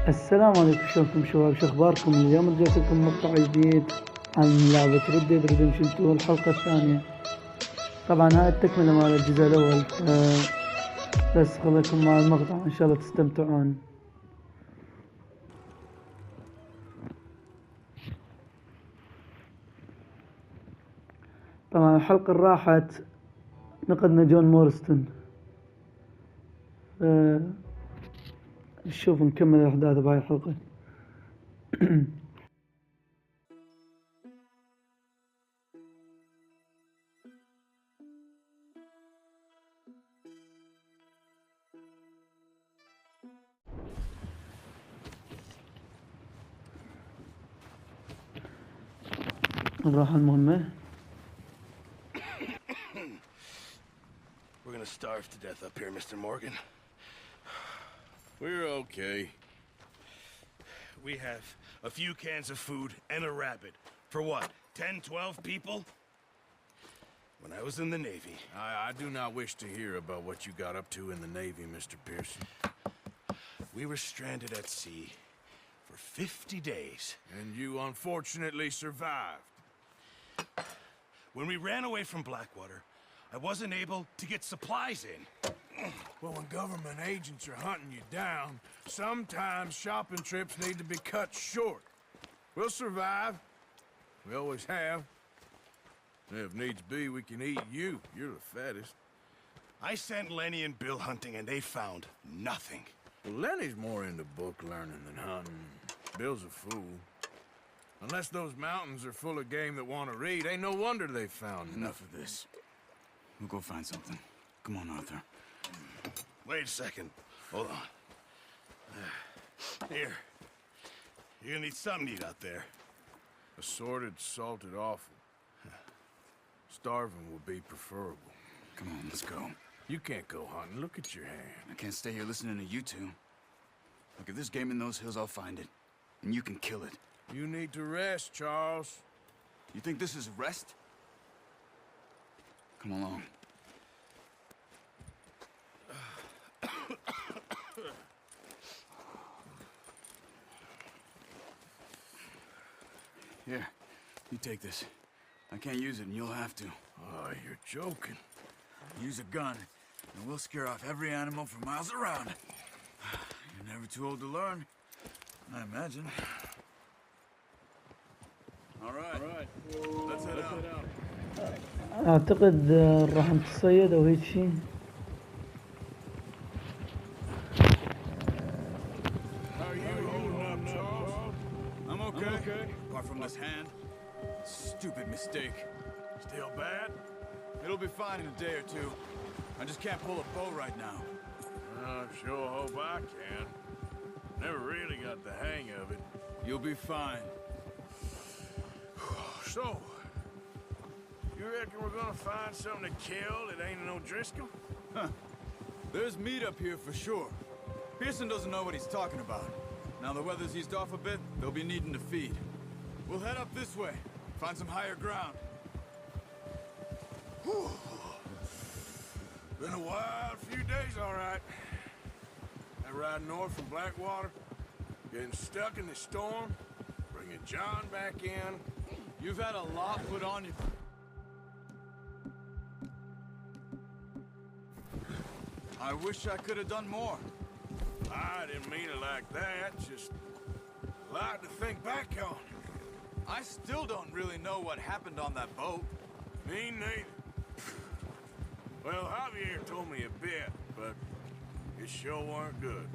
السلام عليكم، شلونكم شباب؟ شو اخباركم؟ اليوم رجعت لكم مقطع جديد عن لعبة ريد ديد ريدمشن 2 الحلقة الثانية. طبعا هاي التكملة مال الجزء الاول، بس خليكم مع المقطع ان شاء الله تستمتعون. طبعا الحلقة اللي راحت نقدنا جون مورستون، نشوف نكمل الاحداث بهاي الحلقة. نروح المهمة. We're gonna starve to death up here, Mr. Morgan. We're okay. We have a few cans of food and a rabbit. For what, 10, 12 people? When I was in the Navy... I do not wish to hear about what you got up to in the Navy, Mr. Pearson. We were stranded at sea for 50 days. And you unfortunately survived. When we ran away from Blackwater, I wasn't able to get supplies in. Well, when government agents are hunting you down, sometimes shopping trips need to be cut short. We'll survive. We always have. If needs be, we can eat you. You're the fattest. I sent Lenny and Bill hunting, and they found nothing. Well, Lenny's more into book learning than hunting. Bill's a fool. Unless those mountains are full of game that want to read, ain't no wonder they found Enough of this. We'll go find something. Come on, Arthur. Wait a second. Hold on. Here. You're gonna need something to eat out there. Assorted, salted offal. Starving will be preferable. Come on, let's go. You can't go hunting. Look at your hand. I can't stay here listening to you two. Look, if there's game in those hills, I'll find it. And you can kill it. You need to rest, Charles. You think this is rest? Come along. Here, you take this. I can't use it, and you'll have to. Oh, you're joking. Use a gun, and we'll scare off every animal for miles around. You're never too old to learn, I imagine. All right. Let's head out. اعتقد راح نتصيد او هيك شيء. How are you holding up, Charles? I'm okay. Apart from this hand. Stupid mistake. Still bad? It'll be fine in a day or two. I just can't pull a bow right now. I sure hope I can. Never really got the hang of it. You'll be fine. So, you reckon we're gonna find something to kill that ain't no Driscoll? Huh. There's meat up here for sure. Pearson doesn't know what he's talking about. Now the weather's eased off a bit, they'll be needing to feed. We'll head up this way, find some higher ground. Whew. Been a wild few days, all right. That ride north from Blackwater, getting stuck in the storm, bringing John back in. You've had a lot put on you. I wish I could have done more. I didn't mean it like that, just a lot to think back on. I still don't really know what happened on that boat. Me neither. Well, Javier told me a bit, but it sure weren't good.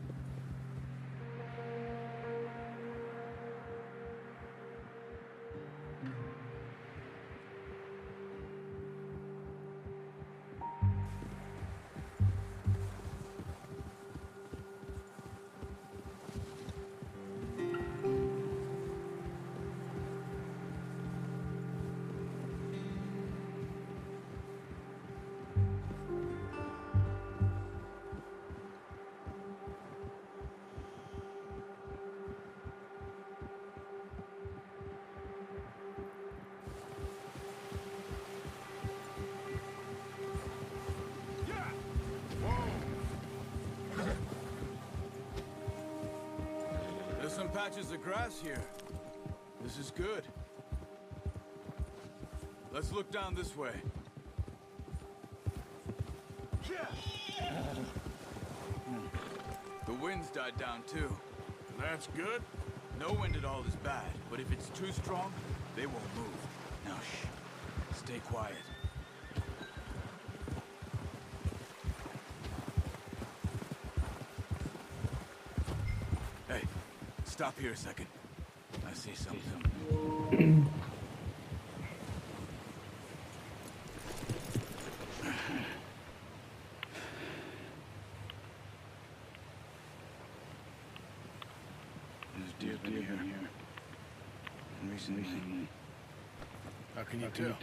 There's some patches of grass here. This is good. Let's look down this way. The wind's died down too. That's good. No wind at all is bad, but if it's too strong, they won't move. Now shh. Stay quiet. Hey, stop here a second. I see something. There's deer in here. Recently. How can you tell?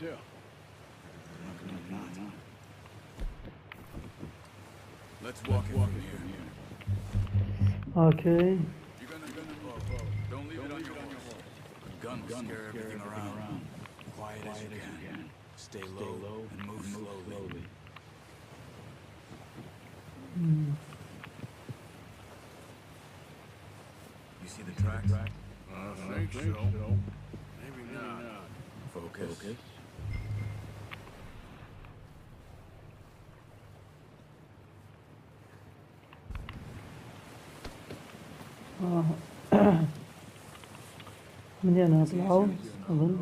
Let's walk in from here. Okay. You're gonna don't leave it on your horse. A gun will scare everything around. Quiet as you can. Stay low and move slowly. You see the tracks? I think so. Maybe not. Focus. من هنا يطلعوا أظن.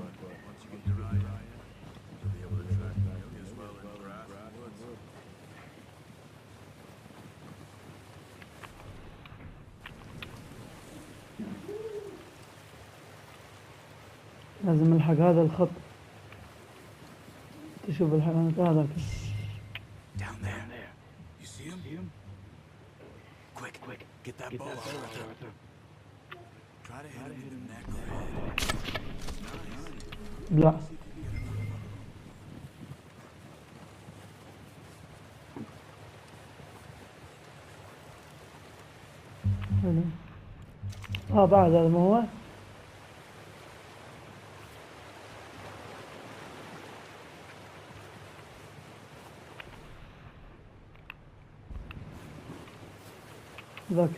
لازم نلحق هذا الخط. تشوف الحيوانات هذاك. Down there. You see him? Quick, get that bow out. Try to hit him in the neck or head. لا. حلو. بعد هذا ما هو. ذاك.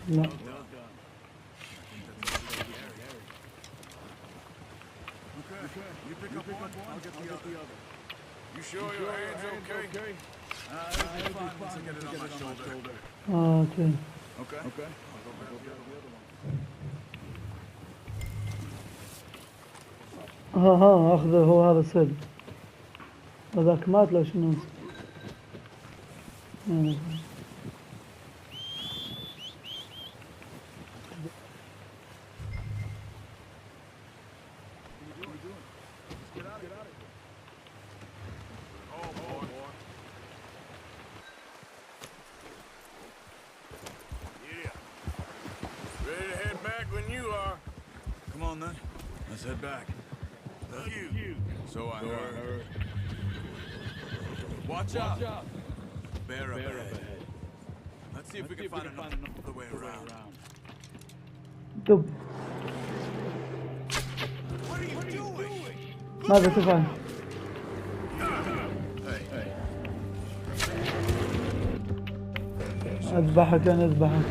لا. Okay. You pick up one, I'll get the other. You sure your hand's okay? It'll be fine once I get it on my shoulder. اوكي. Okay. ها اخذه هو هذا السد. هذاك مات لو شنو. Ready to head back when you are. Come on then. Let's head back. You. So I heard. Watch out. Bear up ahead. Let's see if we can find another way around. دب. What are you doing? ماذا تفعل؟ Hey. اذبحك انا اذبحك.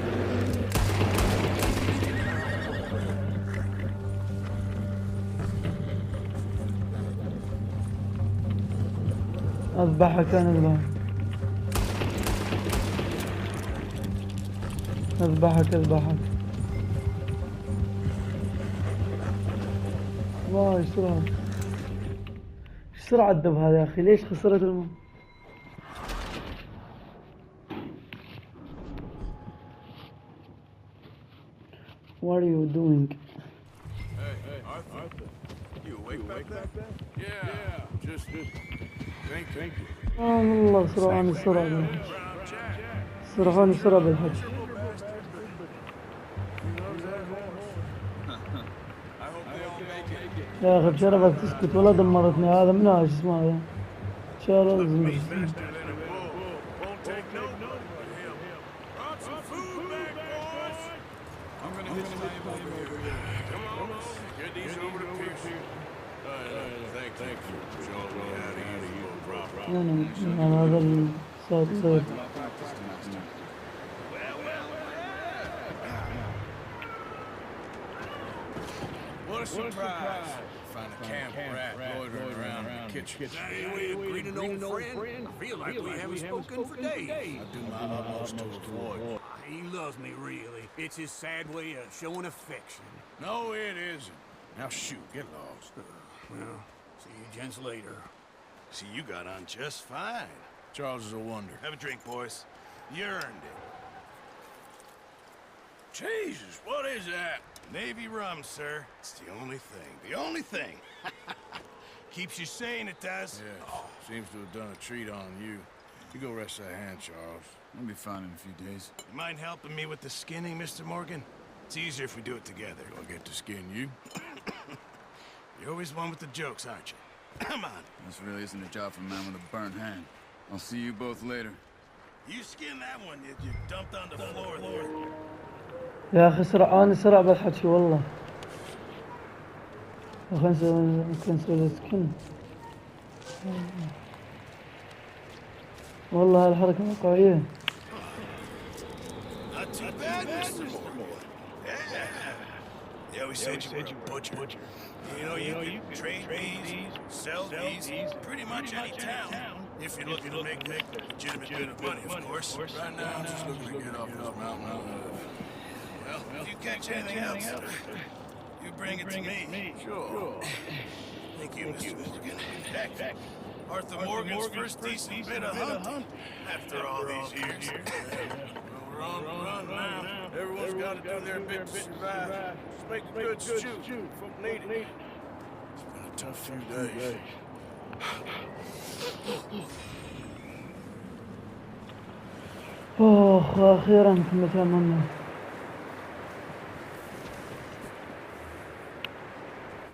اذبحك انا اذبحك. اذبحك. واو ايش سرعة. ايش سرعة الدب هذا يا اخي. ليش خسرت What are you doing? Hey, Arthur. You awake back there? Yeah. Just thank you. والله سرعان السرعة ده. سرعان السرعة بالحج. يا اخي بشرفك تسكت ولا دمرتني. هذا من ايش اسمه هذا؟ شارل Thank you. Show me how to use your proper. يعني هذا الصوت. What a surprise. Find a camp rat loitering around in the kitchen. Hey, we greet an old friend. I feel like we haven't spoken for days. I do my utmost to avoid. He loves me, really. It's his sad way of showing affection. No, it isn't. Now shoot, get lost. Well, see you gents later. See, you got on just fine. Charles is a wonder. Have a drink, boys. You earned it. Jesus, what is that? Navy rum, sir. It's the only thing. The only thing. Keeps you sane, it does. Yes, seems to have done a treat on you. You go rest that hand, Charles. I'll be fine in a few days. You mind helping me with the skinning, Mr. Morgan? It's easier if we do it together. Do I get to skin you? You're always one with the jokes, aren't you? Come on. This really isn't a job for a man with a burnt hand. I'll see you both later. You skinned that one you dumped on the floor there. يا أخي سرعان سرع بالحكي والله. خلنا نسوي سكن. والله هالحركة واقعية. Not too bad, Mr. Morgan. Yeah, we said you were a butcher. You know, you can trade these, sell these, pretty much any town. If you're looking to make legitimate bit of money, of course. Right now, I'm just looking to get off this mountain. Well, if you catch anything else, you bring it to me. Sure. Thank you, Mr. Morgan. Heck, Arthur Morgan's first decent bit of hunt after all these years. We're on the run now. Everyone's got to do their bit to survive. Just make a good stew. Folk need it. It's been a tough few days. أخيرا في مكان منا.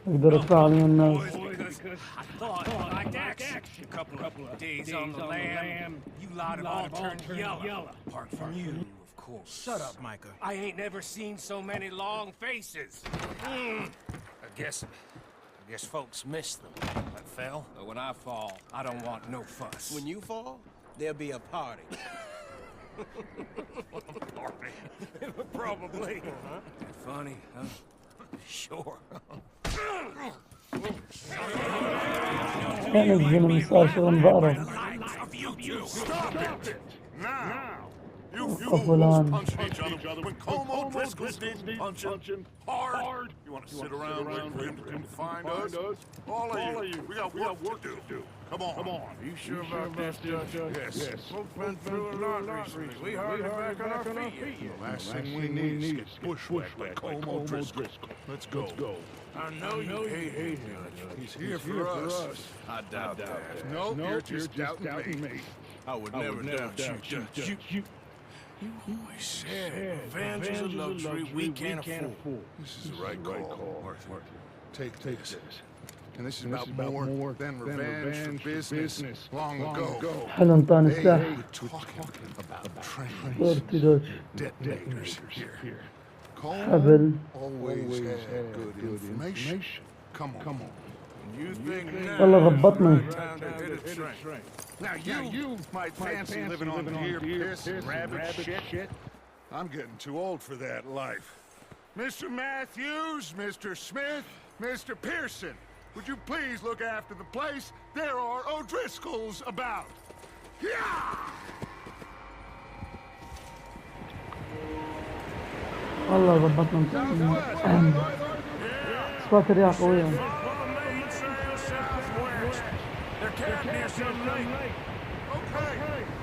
أقدر أتفاعل مع الناس. I thought like action. A couple of days on the lam, you lot of all turned yellow. Apart from you, of course. Shut up, Micah. I ain't never seen so many long faces. I guess folks miss them. I fell. But when I fall, I don't want no fuss. When you fall, there'll be a party. Party. Probably. Funny, huh? Sure. كان الزلمة صار شغل بقرة. You فلان. punching each other when Como Driscoll's punching hard. You want to sit around waiting for him to come find us? All of you, we got work to do. Come on. Are you sure about this, Judge? Yes. We've been through a lot recently. We hardly back on our feet. The last thing we need is to get bushwhacked by Como Driscoll. Let's go. I know you hate Judge. He's here for us. I doubt that. No, you're just doubting me. I would never doubt you, Judge. You always said revenge is a luxury we can't afford. This is the right call, Arthur. Take this. And this is about more than revenge for business long ago. حلو انطاني They سلاح. were talking about trains, صورتي دوج. detonators here. Cole حبل. always had good information. Come on. You think now والله غبطني. is the right time to hit a train. Now you might fancy living on deer piss and rabbit shit. I'm getting too old for that life. Mr. Matthews, Mr. Smith, Mr. Pearson, would you please look after the place? There are O'Driscolls about. Yeah! والله غبطنا. أصوات الرياح قوية. Okay,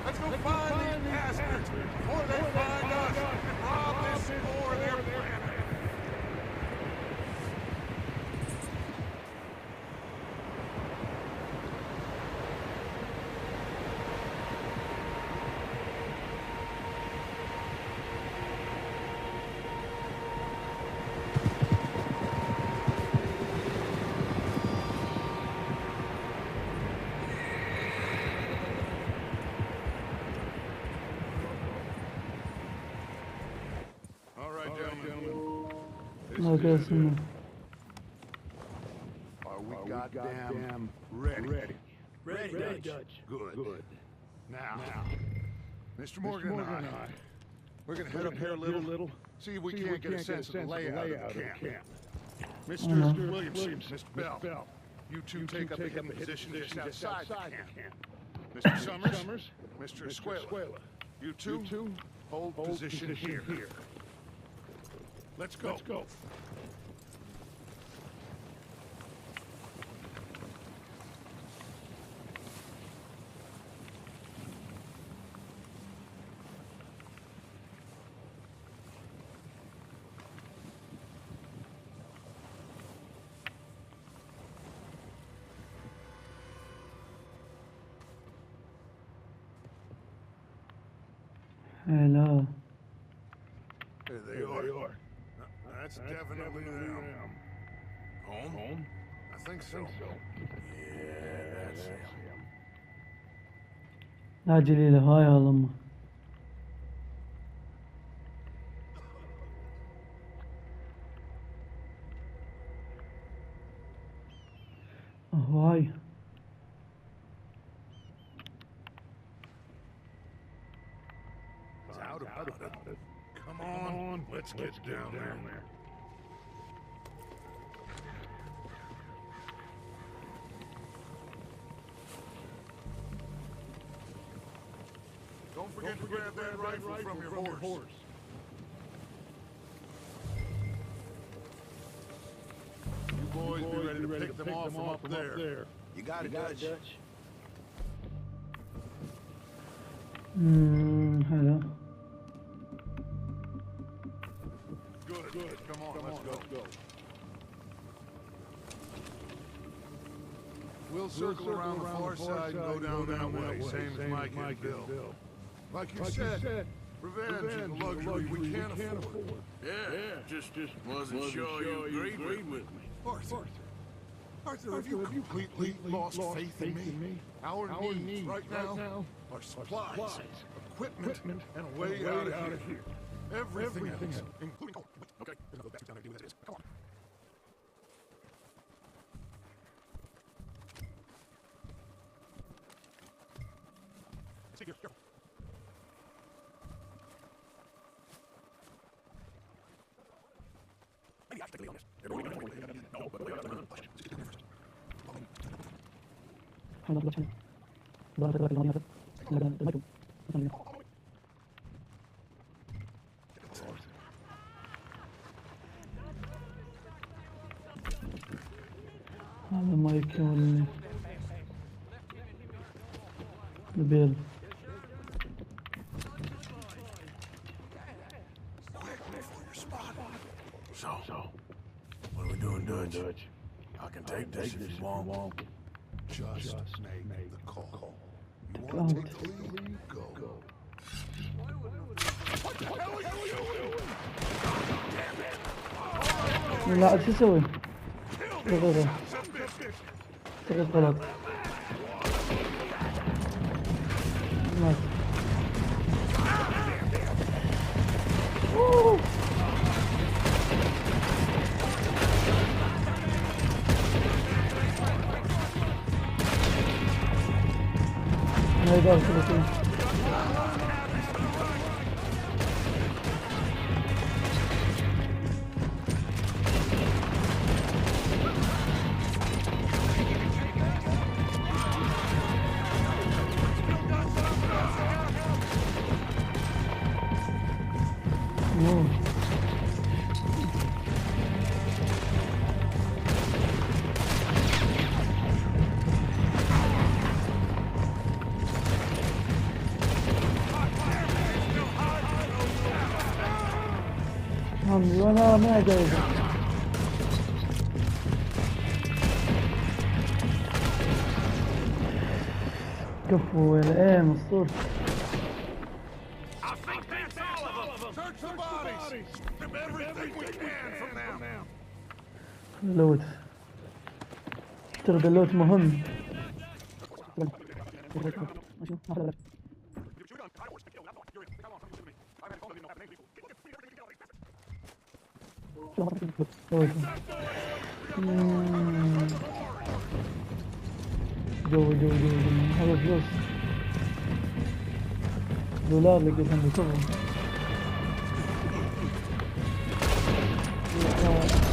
let's go find these bastards before they find us and rob this for their planet. ما كان اسمه. Are we got goddamn ready. Ready, Dutch. Good. Now, Mr. Morgan and I, we're gonna head up here a little, see if we can't get a sense of the layout of the camp. Mr. Williamson, Mr. Bell, you two take up a hidden position just outside the camp. Mr. Summers, Mr. Escuela, you two hold position here. Let's go. Hello. There they are. That's definitely them. Home? I think so. Yeah, that's him. لا جليلة هاي والله. هاي. Out about it. Come on, let's get down there. Don't forget to grab that rifle from your horse. You boys be ready to pick them off from up there. You got it, Dutch. Hello. Good. Come on, let's go. We'll circle around the far side and go down that way, same as Mike and Bill. Like you said, revenge is a luxury we can't afford. Yeah, just wasn't sure you agreed with me. Arthur, have you completely lost faith in me? Our needs right now are supplies, equipment, and a way out of here. Everything else, including... Okay, we're gonna go back down and do what it is. Come on. Take care. Maybe I should take the lead on this. No, but wait, let's get down there first. هذا مايك البيل. So, what are we doing, Dutch? I can take this if you want. Just make the call. You want to take the lead? Go. What the hell are you doing? لا شو اسوي؟ غلط غلط. مات. ما يقدر يسوي. وانا ما ادري كفو الايم الصوت. اللوت اعتقد اللوت مهم. مم. جو هذا فلوس دولار لقيت عندي كفر.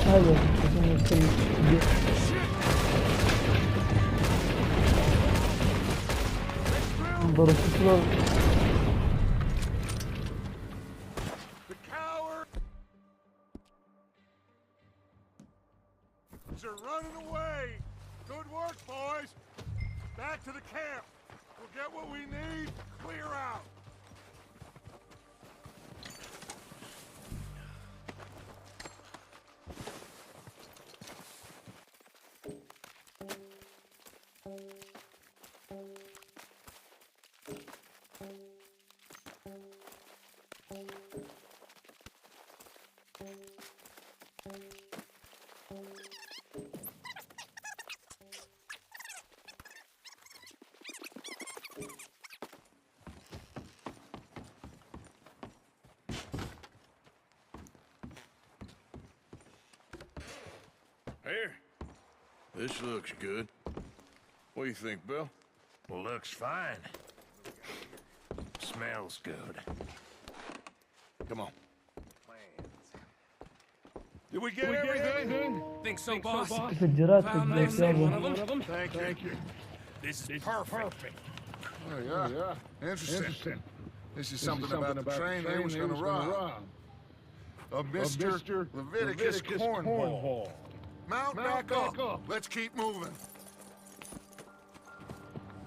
هذا عشان يصير انظر الكفر. Are running away. Good work, boys. Back to the camp. We'll get what we need. Clear out. Here. This looks good. What do you think, Bill? Well, looks fine. Smells good. Come on. Did we get everything? Think so, boss? تفجيرات Found تفجيرات this in one يلا. of them. Thank you. This is perfect. Oh, yeah. Interesting. This is something about the train they was gonna rob. Of Mr. Leviticus Cornball. Mount back up. Let's keep moving.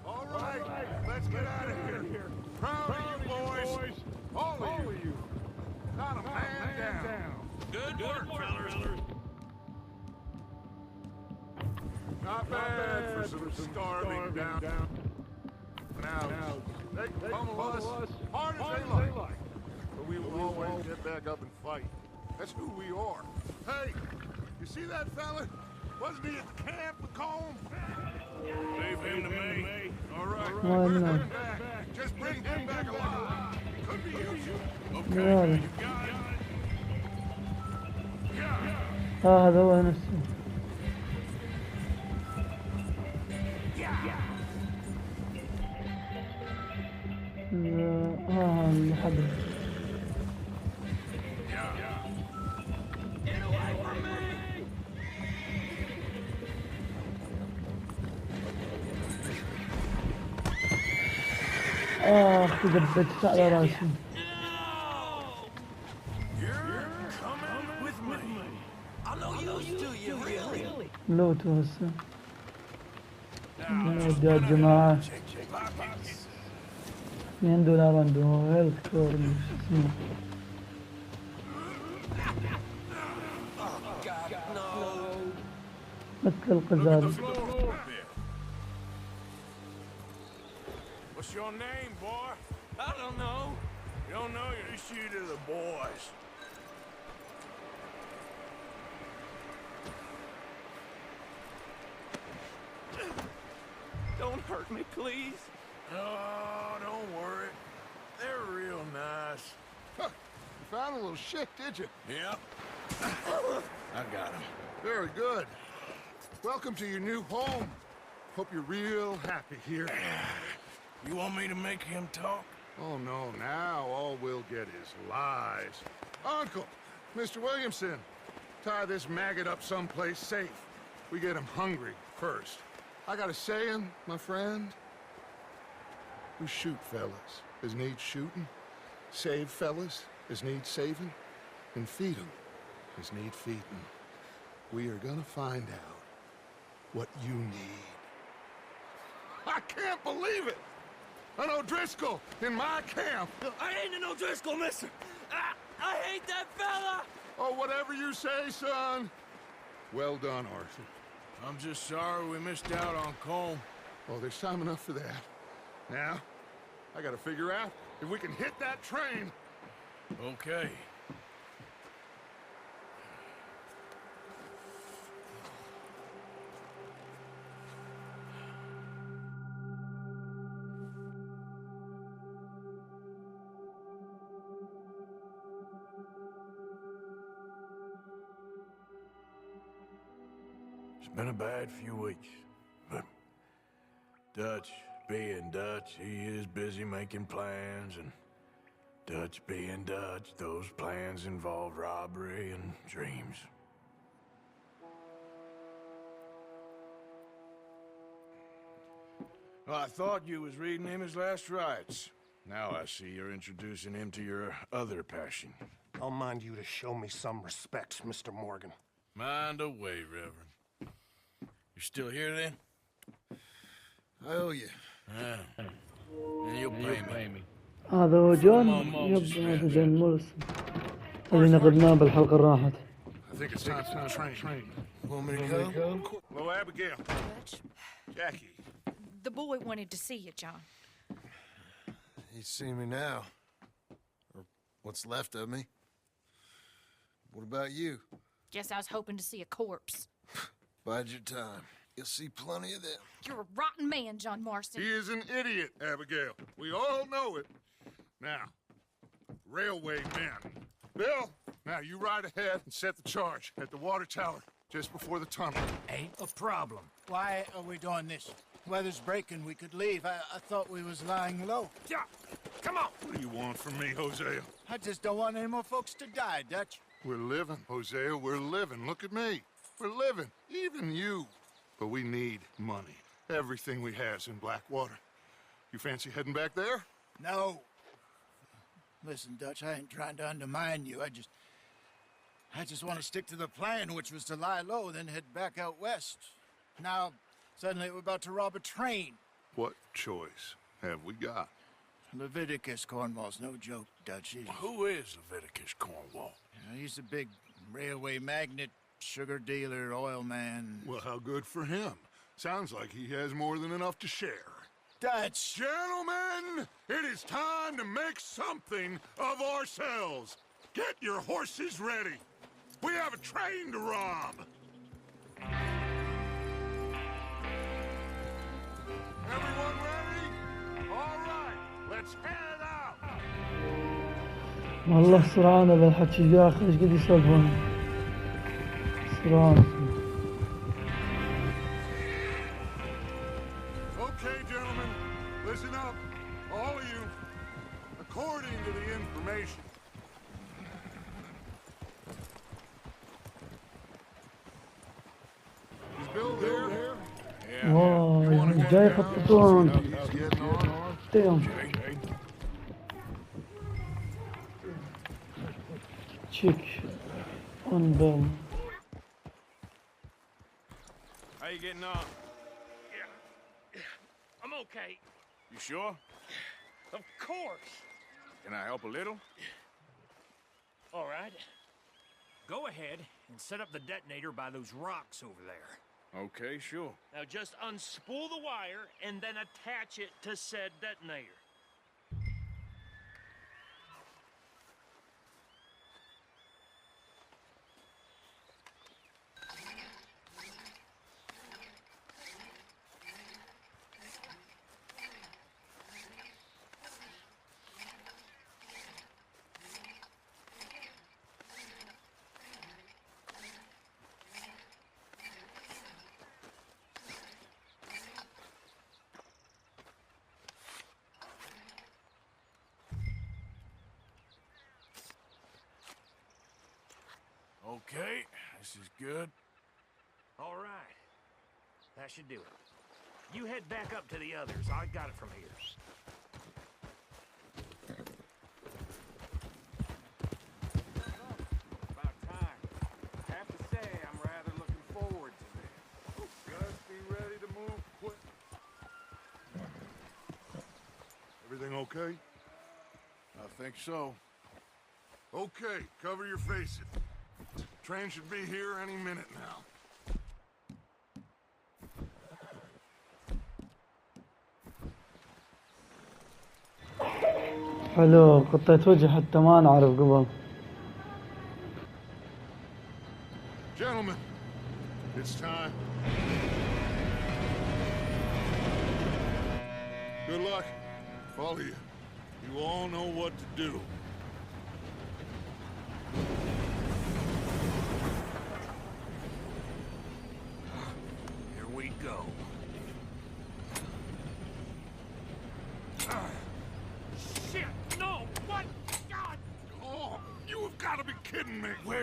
All right, let's get out of here. Proud of you, boys. All of you. Not a man down. Good work, fellas. Not bad for some starving down. Now, they pummel us hard as they like. But we will always get back up and fight. That's who we are. Hey, you see that fella? Wasn't he at the camp, McComb? Leave him to me. All right, Oh, we're no. coming back. Just bring him back alive. Could be useful. يلا. Got it. هذا هو نفسه. الحبل. تجبدت على راسي. لوتو هسه. يا جماعة. $2 عنده هيلث كورن اسمه. مثل القزاز. What's your name, boy? I don't know. You don't know? You issue to the boys. Don't hurt me, please. Oh, don't worry. They're real nice. Huh. You found a little shit, did you? Yep. I got him. Very good. Welcome to your new home. Hope you're real happy here. You want me to make him talk? Oh, no. Now all we'll get is lies. Uncle, Mr. Williamson, tie this maggot up someplace safe. We get him hungry first. I got a saying, my friend. We shoot fellas as need shooting, save fellas as need saving, and feed them as need feeding. We are gonna find out what you need. I can't believe it! An O'Driscoll in my camp! I ain't an O'Driscoll, mister! I hate that fella! Oh, whatever you say, son. Well done, Arthur. I'm just sorry we missed out on Colm. Oh, there's time enough for that. Now, I gotta figure out if we can hit that train. Okay. It's been a bad few weeks, but Dutch being Dutch, he is busy making plans, and Dutch being Dutch, those plans involve robbery and dreams. Well, I thought you was reading him his last rites. Now I see you're introducing him to your other passion. I'll mind you to show me some respect, Mr. Morgan. Mind away, Reverend. You're still here, then? I owe you. And you'll pay me. هذا هو جون. يبدو هذا جون موريسون اللي نقدناه بالحلقة اللي راحت. I think it's time for the train. Want me to go? Hello, Abigail. Dutch, Jackie. the boy wanted to see you, John. He's seen me now. Or what's left of me. What about you? Guess I was hoping to see a corpse. Bide your time. You'll see plenty of them. You're a rotten man, John Marston. He is an idiot, Abigail. We all know it. Now, railway men. Bill, now you ride ahead and set the charge at the water tower just before the tunnel. Ain't a problem. Why are we doing this? Weather's breaking. We could leave. I thought we was lying low. Yeah, come on. What do you want from me, Hosea? I just don't want any more folks to die, Dutch. We're living, Hosea. We're living. Look at me. We're living. Even you. But we need money. Everything we has in Blackwater. You fancy heading back there? No. Listen, Dutch, I ain't trying to undermine you. I just want to stick to the plan, which was to lie low, then head back out west. Now, suddenly we're about to rob a train. What choice have we got? Leviticus Cornwall's no joke, Dutch. Who is Leviticus Cornwall? He's a big railway magnate, sugar dealer, oil man. Well, how good for him. Sounds like he has more than enough to share. Dutch! Gentlemen, it is time to make something of ourselves. Get your horses ready. We have a train to rob. Everyone ready? All right, let's head out. والله سرعان هذا الحكي يا أخي. إيش قد يسولفون سرعان. Okay, gentlemen, listen up, all of you. According to the information, is Bill there? واو جاي يخططون. He's getting on. Damn. Check on Bill. How you getting on? I'm okay. You sure? Of course. Can I help a little? All right. Go ahead and set up the detonator by those rocks over there. Okay, sure. Now just unspool the wire and then attach it to said detonator. Okay, this is good. All right. That should do it. You head back up to the others. I got it from here. About time. I have to say, I'm rather looking forward to this. Just be ready to move quick. Everything okay? I think so. Okay, cover your faces. Train should be here any minute now. حلو قطيت وجه حتى ما نعرف قبل. Gentlemen, it's time. Good luck, all of you. You all know what to do.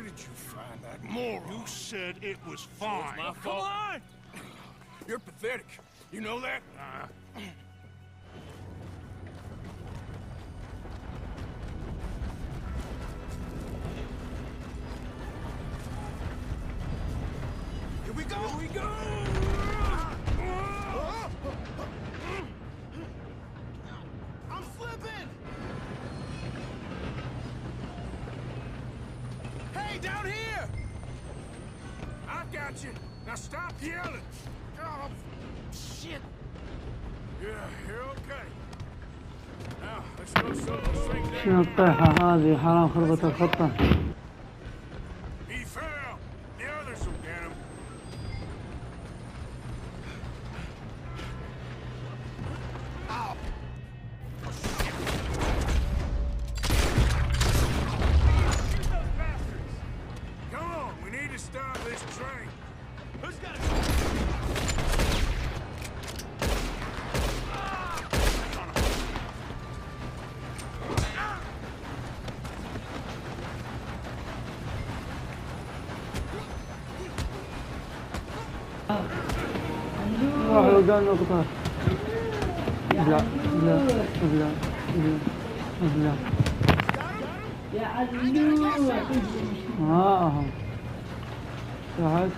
did you find that moron? You said it was fine. It's my fault. Come on! You're pathetic. You know that? Here we go! Here we go! I'm slipping! Hey, down here! I've got you. Now stop yelling. Oh, Shit! yeah, you're okay. Now, let's go slow this thing down. شنو الطيحة هذه حرام خربت الخطة. He fell. The others will get him. Ow! Shoot those bastards! Come on, we need to stop this train. Who's got it? روح وقال القطار. لا لا لا لا تحت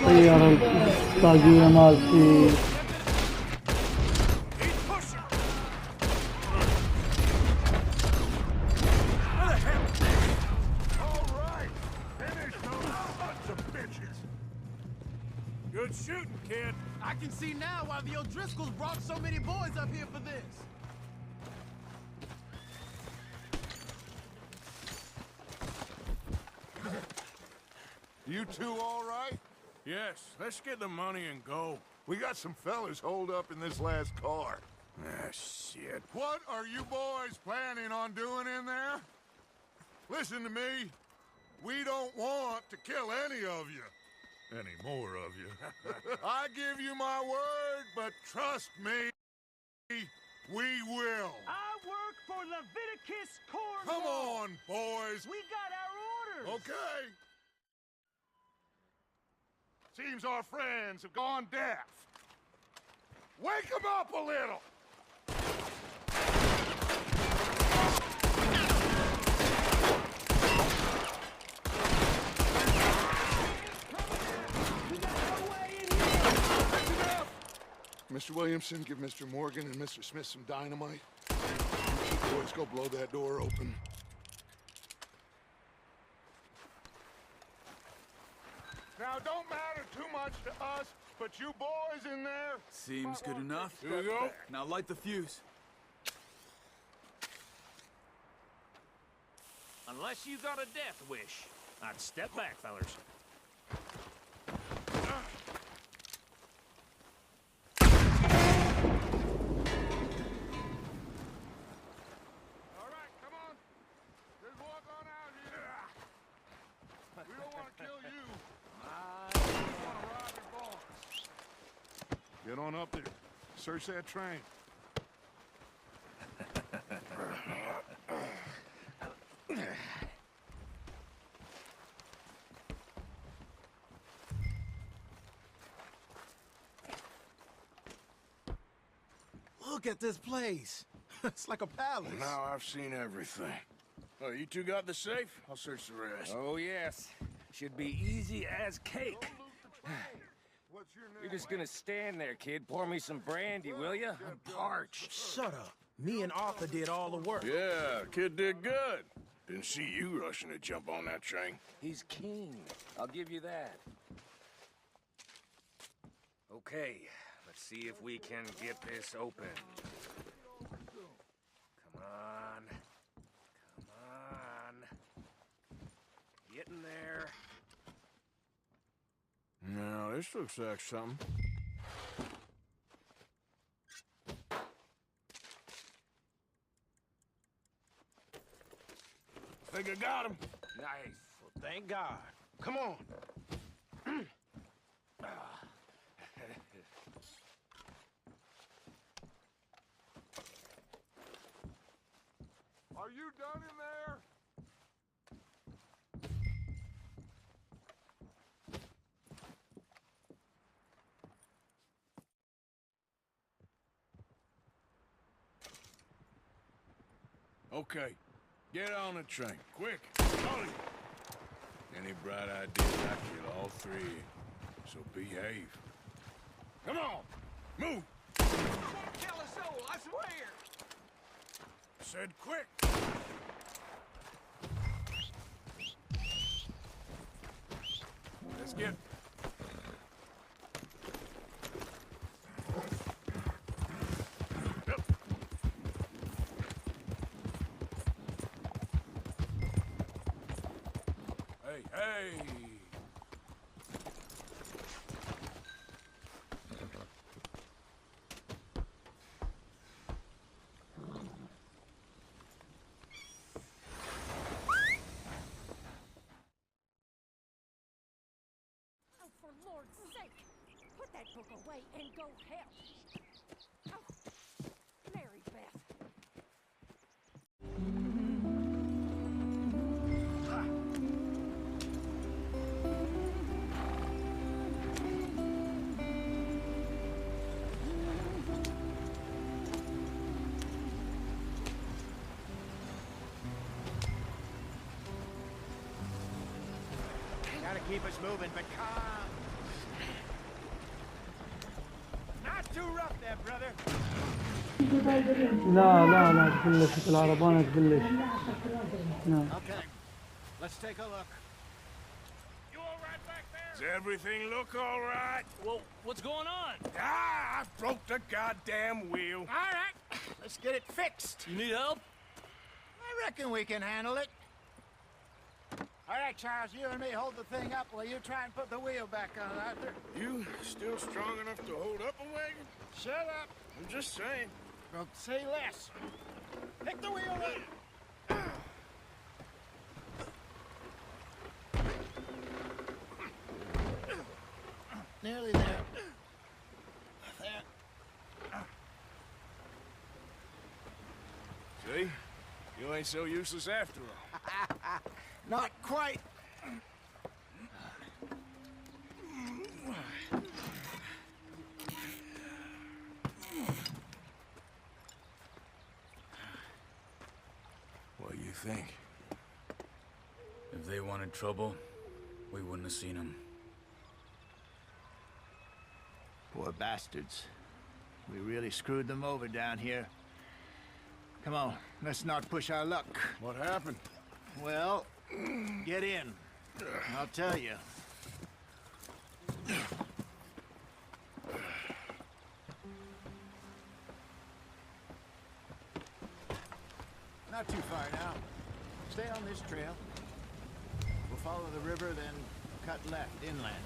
طيارة الطاقية مالتي. He's pushing. All right. Finish those sons of bitches. Good shooting, kid. I can see now why the O'Driscolls brought so many boys up here for this. You two all right? Yes, let's get the money and go. We got some fellas holed up in this last car. Ah, shit. What are you boys planning on doing in there? Listen to me. We don't want to kill any of you. Any more of you. I give you my word, but trust me, we will. I work for Leviticus Corps. Come on, boys. We got our orders. Okay. Seems our friends have gone deaf. Wake them up a little. Mr. Williamson, give Mr. Morgan and Mr. Smith some dynamite. Boys, go blow that door open. Now, don't matter too much to us, but you boys in there... Seems good enough. Here we go. Now light the fuse. Unless you got a death wish, I'd step back, fellers. All right, come on. Just walk on out here. We don't want to kill you. We want to rob your boss. Get on up there. Search that train. Look at this place. It's like a palace. Now I've seen everything. Oh, you two got the safe? I'll search the rest. Oh, yes. Should be easy as cake. What's your name? You're just gonna stand there, kid. Pour me some brandy, will ya? I'm parched. Shut up. Me and Arthur did all the work. Yeah, kid did good. Didn't see you rushing to jump on that train. He's keen. I'll give you that. Okay, let's see if we can get this open. Come on. Come on. Get in there. Now, this looks like something. Think I got him. Nice. Well, thank God. Come on. Are you done in there? Okay, get on the train, quick. Hurry. Any bright ideas, I kill all three. So behave. Come on, move. Won't kill a soul, I swear. Said quick. Let's get. Hey! Oh, for Lord's sake! Put that book away and go help! Oh, Mary Beth. Gotta keep us moving, but calm. Not too rough there, brother. لا تبلش العربانة تبلش. Okay, let's take a look. You all right back there? Does everything look all right? Well, what's going on? I broke the goddamn wheel. All right, let's get it fixed. You need help? I reckon we can handle it. All right, Charles, you and me hold the thing up while you try and put the wheel back on, Arthur. You still strong enough to hold up a wagon? Shut up. I'm just saying. Well, say less. Pick the wheel up. Nearly there. There. See? You ain't so useless after all. Not quite. What do you think? If they wanted trouble, we wouldn't have seen them. Poor bastards. We really screwed them over down here. Come on, let's not push our luck. What happened? Well, get in. I'll tell you. Not too far now. Stay on this trail. We'll follow the river, then cut left inland.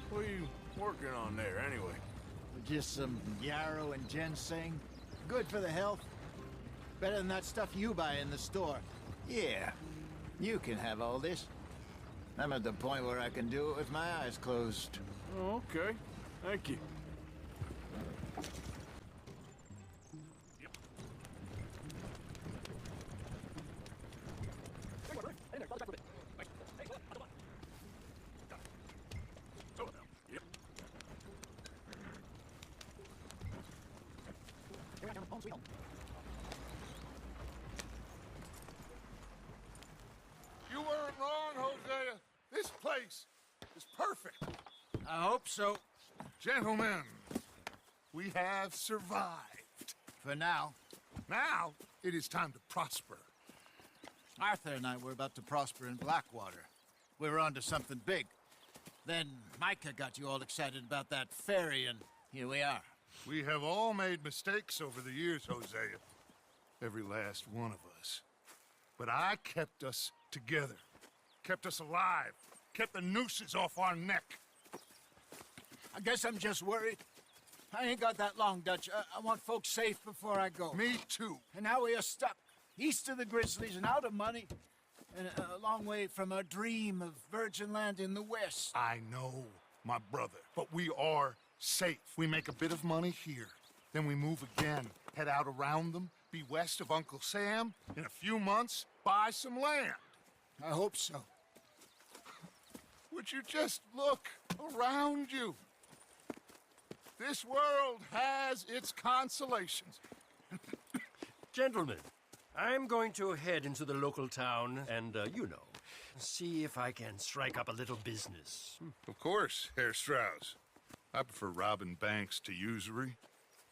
What are you working on there, anyway? Just some yarrow and ginseng. Good for the health. Better than that stuff you buy in the store. Yeah, you can have all this. I'm at the point where I can do it with my eyes closed. Oh, okay. Thank you. You weren't wrong, Hosea. This place is perfect. I hope so. Gentlemen, we have survived. For now. Now, it is time to prosper. Arthur and I were about to prosper in Blackwater. We were onto something big. Then Micah got you all excited about that ferry, and here we are. We have all made mistakes over the years, Hosea. Every last one of us. But I kept us together. Kept us alive. Kept the nooses off our neck. I guess I'm just worried. I ain't got that long, Dutch. I want folks safe before I go. Me too. And now we are stuck. East of the Grizzlies and out of money. And a long way from a dream of virgin land in the west. I know, my brother. But we are safe. We make a bit of money here. Then we move again. Head out around them. Be west of Uncle Sam. In a few months, buy some land. I hope so. Would you just look around you? This world has its consolations. Gentlemen, I'm going to head into the local town and, see if I can strike up a little business. Of course, Herr Strauss. I prefer robbing banks to usury.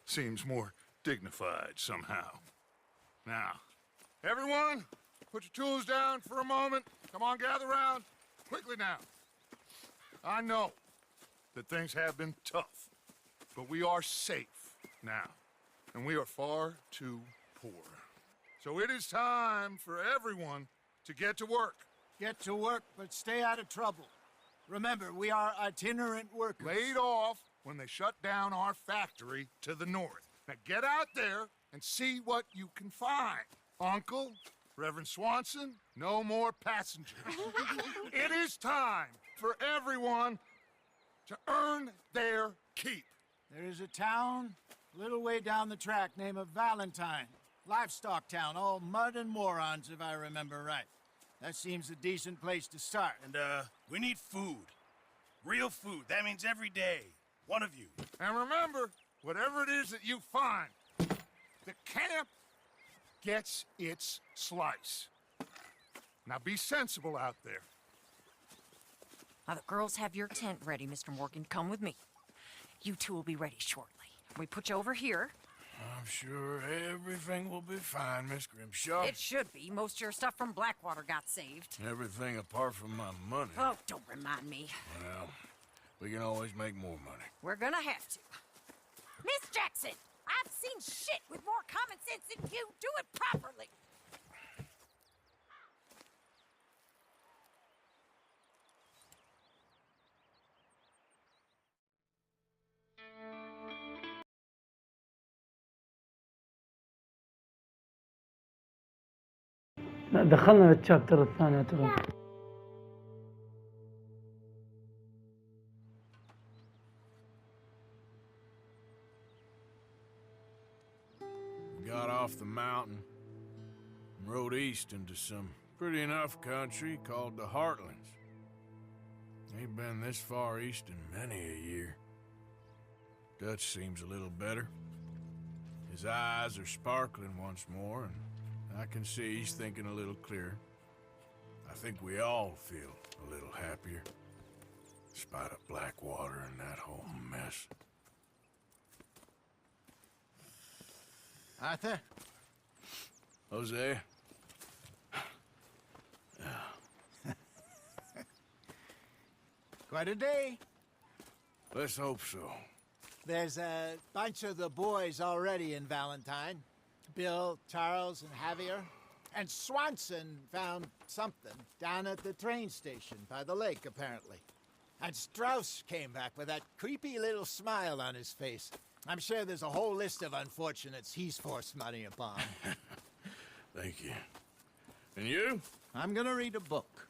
Seems more dignified somehow. Now, everyone, put your tools down for a moment. Come on, gather round. Quickly now. I know that things have been tough, but we are safe now, and we are far too poor. So it is time for everyone to get to work. Get to work, but stay out of trouble. Remember, we are itinerant workers. Laid off when they shut down our factory to the north. Now get out there and see what you can find. Uncle, Reverend Swanson, no more passengers. It is time for everyone to earn their keep. There is a town a little way down the track named Valentine. Livestock town, all mud and morons, if I remember right. That seems a decent place to start. And, we need food. Real food. That means every day. One of you. And remember, whatever it is that you find, the camp gets its slice. Now be sensible out there. Now, the girls have your tent ready, Mr. Morgan. Come with me. You two will be ready shortly. We put you over here. I'm sure everything will be fine, Miss Grimshaw. It should be. Most of your stuff from Blackwater got saved. Everything apart from my money. Oh, don't remind me. Well, we can always make more money. We're gonna have to. Miss Jackson, I've seen shit with more common sense than you. Do it properly. لا دخلنا بالتشابتر الثاني اعتقد. Got off the mountain and rode east into some pretty enough country called the Heartlands. Ain't been this far east in many a year. Dutch seems a little better. His eyes are sparkling once more, and I can see he's thinking a little clearer. I think we all feel a little happier, in spite of Blackwater and that whole mess. Arthur? Jose? Quite a day. Let's hope so. There's a bunch of the boys already in Valentine. Bill, Charles, and Javier. And Swanson found something down at the train station by the lake, apparently. And Strauss came back with that creepy little smile on his face. I'm sure there's a whole list of unfortunates he's forced money upon. Thank you. And you? I'm gonna read a book.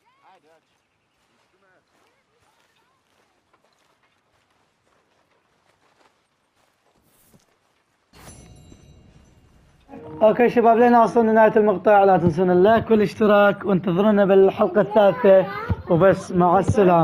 Hi, Dutch. اوكي شباب، لين وصلنا نهاية المقطع. لا تنسون اللايك والاشتراك، وانتظرونا بالحلقة الثالثة. وبس، مع السلامة.